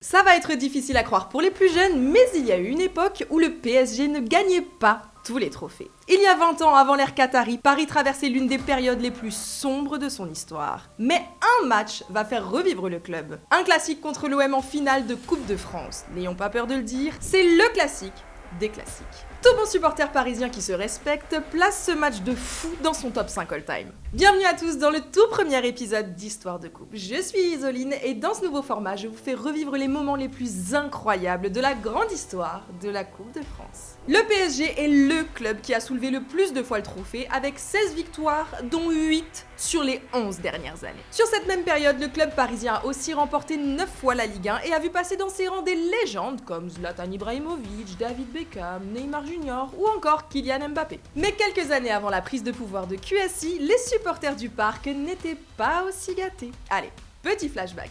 Ça va être difficile à croire pour les plus jeunes, mais il y a eu une époque où le PSG ne gagnait pas tous les trophées. Il y a 20 ans, avant l'ère Qatari, Paris traversait l'une des périodes les plus sombres de son histoire. Mais un match va faire revivre le club. Un classique contre l'OM en finale de Coupe de France. N'ayons pas peur de le dire, c'est le classique des classiques. Tout bon supporter parisien qui se respecte place ce match de fou dans son top 5 all-time. Bienvenue à tous dans le tout premier épisode d'Histoire de Coupe. Je suis Isoline et dans ce nouveau format, je vous fais revivre les moments les plus incroyables de la grande histoire de la Coupe de France. Le PSG est le club qui a soulevé le plus de fois le trophée avec 16 victoires, dont 8 sur les 11 dernières années. Sur cette même période, le club parisien a aussi remporté 9 fois la Ligue 1 et a vu passer dans ses rangs des légendes comme Zlatan Ibrahimovic, David Beckham, Neymar Junior ou encore Kylian Mbappé. Mais quelques années avant la prise de pouvoir de QSI, les supporters du parc n'étaient pas aussi gâtés. Allez, petit flashback.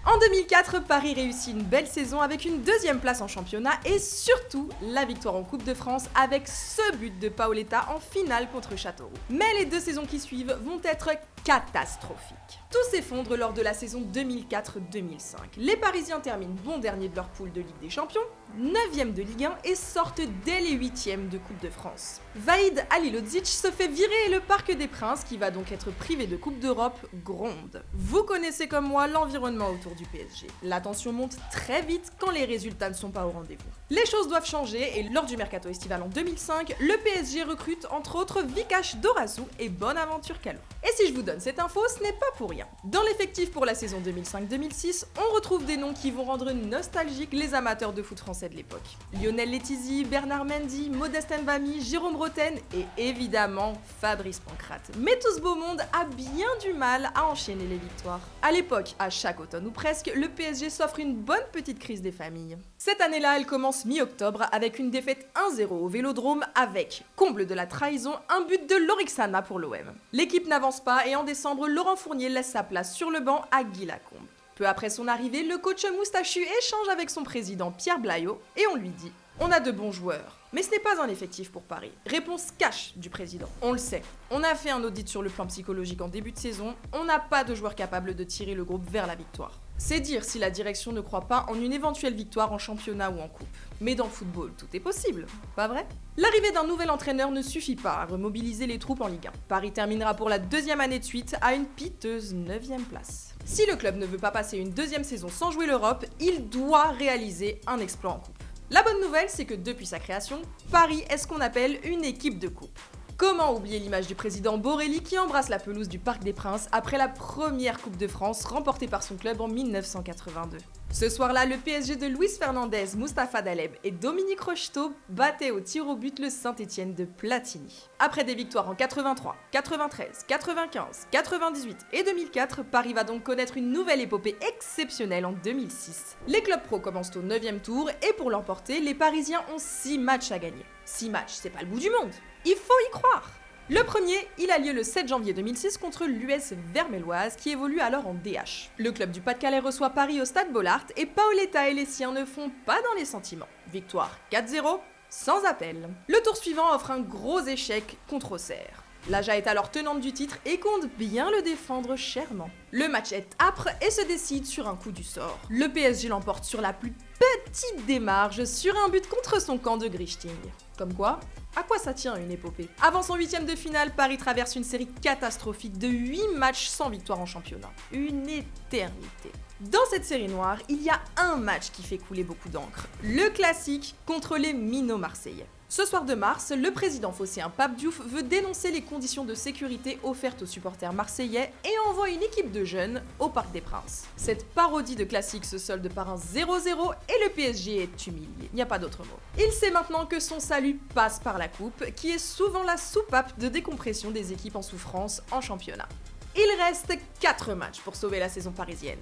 En 2004, Paris réussit une belle saison avec une deuxième place en championnat et surtout la victoire en Coupe de France avec ce but de Paoletta en finale contre Châteauroux. Mais les deux saisons qui suivent vont être catastrophiques. Tout s'effondre lors de la saison 2004-2005. Les Parisiens terminent bon dernier de leur poule de Ligue des Champions, 9e de Ligue 1 et sortent dès les 8e de Coupe de France. Vahid Halilodzic se fait virer et le Parc des Princes, qui va donc être privé de Coupe d'Europe, gronde. Vous connaissez comme moi l'environnement autour du PSG. La tension monte très vite quand les résultats ne sont pas au rendez-vous. Les choses doivent changer et lors du mercato estival en 2005, le PSG recrute entre autres Vikash Dorazu et Bonaventure Calo. Et si je vous donne cette info, ce n'est pas pour rien. Dans l'effectif pour la saison 2005-2006, on retrouve des noms qui vont rendre nostalgiques les amateurs de foot français de l'époque. Lionel Letizy, Bernard Mendy, Modeste Nvami, Jérôme Roten et évidemment Fabrice Pancrate. Mais tout ce beau monde a bien du mal à enchaîner les victoires. À l'époque, à chaque automne ou presque, le PSG s'offre une bonne petite crise des familles. Cette année-là, elle commence mi-octobre avec une défaite 1-0 au Vélodrome avec, comble de la trahison, un but de Lorixana pour l'OM. L'équipe n'avance pas et en décembre, Laurent Fournier laisse sa place sur le banc à Guy Lacombe. Peu après son arrivée, le coach moustachu échange avec son président Pierre Blaillot et on lui dit « On a de bons joueurs, mais ce n'est pas un effectif pour Paris. » Réponse cash du président. On le sait. On a fait un audit sur le plan psychologique en début de saison, on n'a pas de joueurs capables de tirer le groupe vers la victoire. C'est dire si la direction ne croit pas en une éventuelle victoire en championnat ou en coupe. Mais dans le football, tout est possible, pas vrai ? L'arrivée d'un nouvel entraîneur ne suffit pas à remobiliser les troupes en Ligue 1. Paris terminera pour la deuxième année de suite à une piteuse 9e place. Si le club ne veut pas passer une deuxième saison sans jouer l'Europe, il doit réaliser un exploit en coupe. La bonne nouvelle, c'est que depuis sa création, Paris est ce qu'on appelle une équipe de coupe. Comment oublier l'image du président Borelli qui embrasse la pelouse du Parc des Princes après la première Coupe de France remportée par son club en 1982. Ce soir-là, le PSG de Luis Fernandez, Mustapha Daleb et Dominique Rocheteau battait au tir au but le Saint-Étienne de Platini. Après des victoires en 83, 93, 95, 98 et 2004, Paris va donc connaître une nouvelle épopée exceptionnelle en 2006. Les clubs pro commencent au 9e tour et pour l'emporter, les Parisiens ont 6 matchs à gagner. 6 matchs, c'est pas le bout du monde. Il faut y croire. Le premier, il a lieu le 7 janvier 2006 contre l'US Vermelloise qui évolue alors en DH. Le club du Pas-de-Calais reçoit Paris au stade Bollaert et Paoletta et les siens ne font pas dans les sentiments. Victoire 4-0, sans appel. Le tour suivant offre un gros échec contre Auxerre. L'Aja est alors tenante du titre et compte bien le défendre chèrement. Le match est âpre et se décide sur un coup du sort. Le PSG l'emporte sur la plus petite des marges sur un but contre son camp de Grichting. Comme quoi, à quoi ça tient une épopée ? Avant son 8e de finale, Paris traverse une série catastrophique de 8 matchs sans victoire en championnat. Une éternité. Dans cette série noire, il y a un match qui fait couler beaucoup d'encre. Le classique contre les minots marseillais. Ce soir de mars, le président phocéen Pape Diouf veut dénoncer les conditions de sécurité offertes aux supporters marseillais et envoie une équipe de jeunes au Parc des Princes. Cette parodie de classique se solde par un 0-0 et le PSG est humilié. Il n'y a pas d'autre mot. Il sait maintenant que son salut passe par la coupe, qui est souvent la soupape de décompression des équipes en souffrance en championnat. Il reste 4 matchs pour sauver la saison parisienne.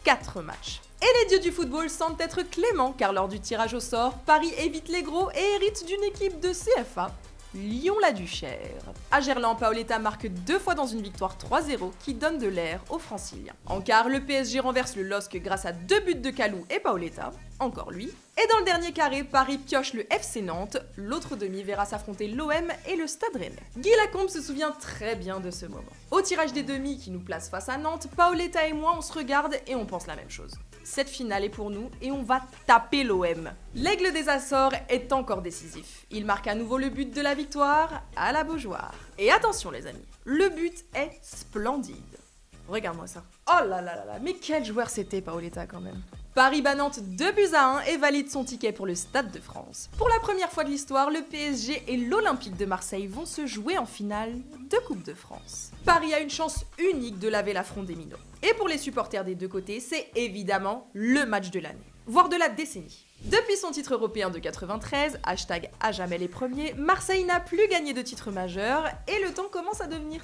4 matchs. Et les dieux du football semblent être cléments car lors du tirage au sort, Paris évite les gros et hérite d'une équipe de CFA, Lyon-la-Duchère. À Gerland, Paoletta marque 2 fois dans une victoire 3-0 qui donne de l'air aux Franciliens. En quart, le PSG renverse le LOSC grâce à 2 buts de Kalou et Paoletta, encore lui. Et dans le dernier carré, Paris pioche le FC Nantes, l'autre demi verra s'affronter l'OM et le Stade Rennais. Guy Lacombe se souvient très bien de ce moment. Au tirage des demi qui nous place face à Nantes, Paoletta et moi on se regarde et on pense la même chose. Cette finale est pour nous et on va taper l'OM. L'Aigle des Açores est encore décisif. Il marque à nouveau le but de la victoire à la Beaujoire. Et attention les amis, le but est splendide. Regarde-moi ça. Oh là là là là, mais quel joueur c'était Paoletta quand même. Paris bat Nantes 2-1 et valide son ticket pour le Stade de France. Pour la première fois de l'histoire, le PSG et l'Olympique de Marseille vont se jouer en finale de Coupe de France. Paris a une chance unique de laver l'affront des minots. Et pour les supporters des deux côtés, c'est évidemment le match de l'année, voire de la décennie. Depuis son titre européen de 93, hashtag à jamais les premiers, Marseille n'a plus gagné de titre majeur et le temps commence à devenir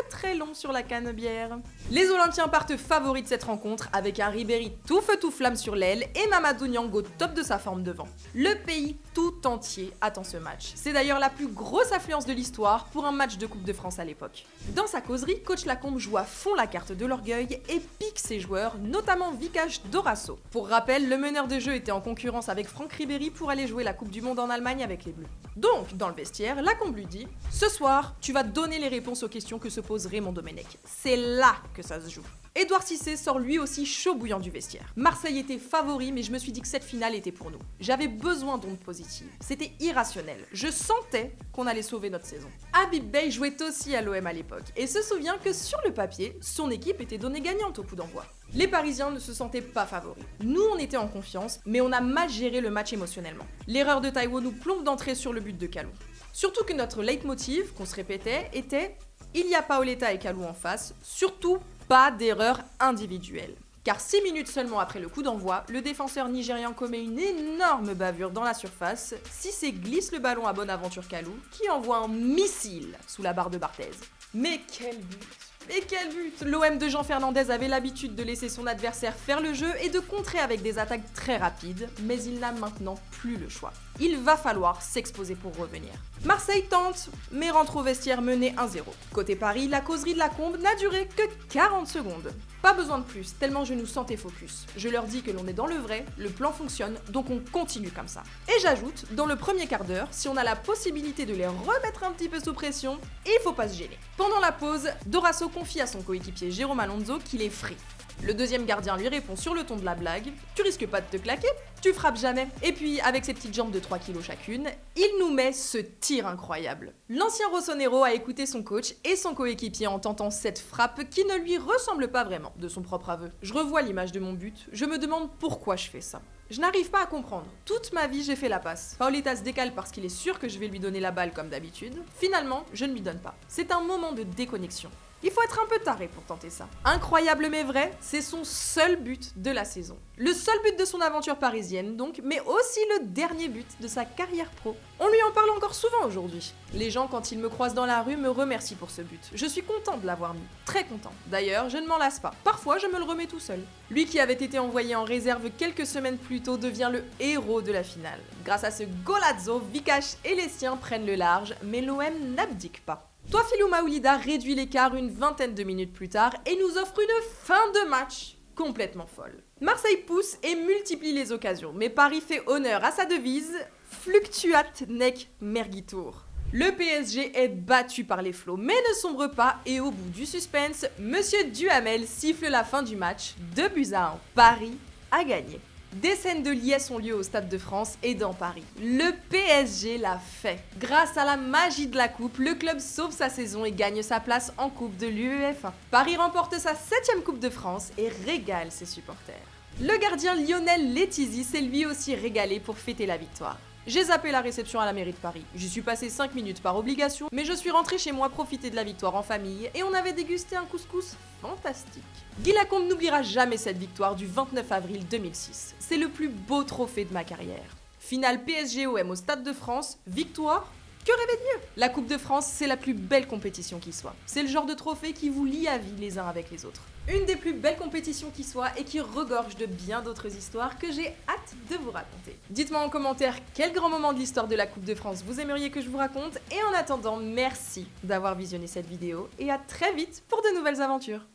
très long sur la canebière. Les Olympiens partent favoris de cette rencontre avec un Ribéry tout feu tout flamme sur l'aile et Mamadou Niang au top de sa forme devant. Le pays tout entier attend ce match. C'est d'ailleurs la plus grosse affluence de l'histoire pour un match de Coupe de France à l'époque. Dans sa causerie, coach Lacombe joue à fond la carte de l'orgueil et pique ses joueurs, notamment Vikash Dorasso. Pour rappel, le meneur de jeu était en concurrence avec Franck Ribéry pour aller jouer la Coupe du Monde en Allemagne avec les Bleus. Donc, dans le vestiaire, Lacombe lui dit « Ce soir, tu vas donner les réponses aux questions que se pose Raymond Domenech. C'est là que ça se joue. » Édouard Cissé sort lui aussi chaud bouillant du vestiaire. Marseille était favori, mais je me suis dit que cette finale était pour nous. J'avais besoin d'ondes positives. C'était irrationnel. Je sentais qu'on allait sauver notre saison. Habib Beye jouait aussi à l'OM à l'époque et se souvient que sur le papier, son équipe était donnée gagnante au coup d'envoi. Les Parisiens ne se sentaient pas favoris. Nous, on était en confiance, mais on a mal géré le match émotionnellement. L'erreur de Taïwo nous plombe d'entrée sur le but de Kalou. Surtout que notre leitmotiv, qu'on se répétait, était « Il y a Paoletta et Kalou en face, surtout pas d'erreur individuelle ». Car 6 minutes seulement après le coup d'envoi, le défenseur nigérian commet une énorme bavure dans la surface. Cissé glisse le ballon à Bonaventure Kalou, qui envoie un missile sous la barre de Barthez. Mais quel but! Mais quel but! L'OM de Jean Fernandez avait l'habitude de laisser son adversaire faire le jeu et de contrer avec des attaques très rapides, mais il n'a maintenant plus le choix. Il va falloir s'exposer pour revenir. Marseille tente, mais rentre au vestiaire mené 1-0. Côté Paris, la causerie de Lacombe n'a duré que 40 secondes. Pas besoin de plus, tellement je nous sentais focus. Je leur dis que l'on est dans le vrai, le plan fonctionne, donc on continue comme ça. Et j'ajoute, dans le premier quart d'heure, si on a la possibilité de les remettre un petit peu sous pression, il faut pas se gêner. Pendant la pause, Dorasso confie à son coéquipier Jérôme Alonso qu'il est free. Le deuxième gardien lui répond sur le ton de la blague « Tu risques pas de te claquer, tu frappes jamais ». Et puis, avec ses petites jambes de 3 kilos chacune, il nous met ce tir incroyable. L'ancien Rossonero a écouté son coach et son coéquipier en tentant cette frappe qui ne lui ressemble pas vraiment, de son propre aveu. Je revois l'image de mon but, je me demande pourquoi je fais ça. Je n'arrive pas à comprendre. Toute ma vie, j'ai fait la passe. Paoletta se décale parce qu'il est sûr que je vais lui donner la balle comme d'habitude. Finalement, je ne lui donne pas. C'est un moment de déconnexion. Il faut être un peu taré pour tenter ça. Incroyable mais vrai, c'est son seul but de la saison. Le seul but de son aventure parisienne donc, mais aussi le dernier but de sa carrière pro. On lui en parle encore souvent aujourd'hui. Les gens, quand ils me croisent dans la rue, me remercient pour ce but. Je suis content de l'avoir mis, très content. D'ailleurs, je ne m'en lasse pas. Parfois, je me le remets tout seul. Lui qui avait été envoyé en réserve quelques semaines plus tôt devient le héros de la finale. Grâce à ce golazzo, Vikash et les siens prennent le large, mais l'OM n'abdique pas. Touafilou Maoulida réduit l'écart une vingtaine de minutes plus tard et nous offre une fin de match complètement folle. Marseille pousse et multiplie les occasions, mais Paris fait honneur à sa devise « Fluctuat nec mergitur ». Le PSG est battu par les flots, mais ne sombre pas et au bout du suspense, Monsieur Duhamel siffle la fin du match, 2-1. Paris a gagné. Des scènes de liesse ont lieu au Stade de France et dans Paris. Le PSG l'a fait. Grâce à la magie de la coupe, le club sauve sa saison et gagne sa place en coupe de l'UEFA. Paris remporte sa 7e coupe de France et régale ses supporters. Le gardien Lionel Letizy s'est lui aussi régalé pour fêter la victoire. J'ai zappé la réception à la mairie de Paris. J'y suis passé 5 minutes par obligation, mais je suis rentré chez moi profiter de la victoire en famille et on avait dégusté un couscous fantastique. Guy Lacombe n'oubliera jamais cette victoire du 29 avril 2006. C'est le plus beau trophée de ma carrière. Finale PSG-OM au Stade de France, victoire. Que rêver de mieux? La Coupe de France, c'est la plus belle compétition qui soit. C'est le genre de trophée qui vous lie à vie les uns avec les autres. Une des plus belles compétitions qui soit et qui regorge de bien d'autres histoires que j'ai hâte de vous raconter. Dites-moi en commentaire quel grand moment de l'histoire de la Coupe de France vous aimeriez que je vous raconte et en attendant, merci d'avoir visionné cette vidéo et à très vite pour de nouvelles aventures.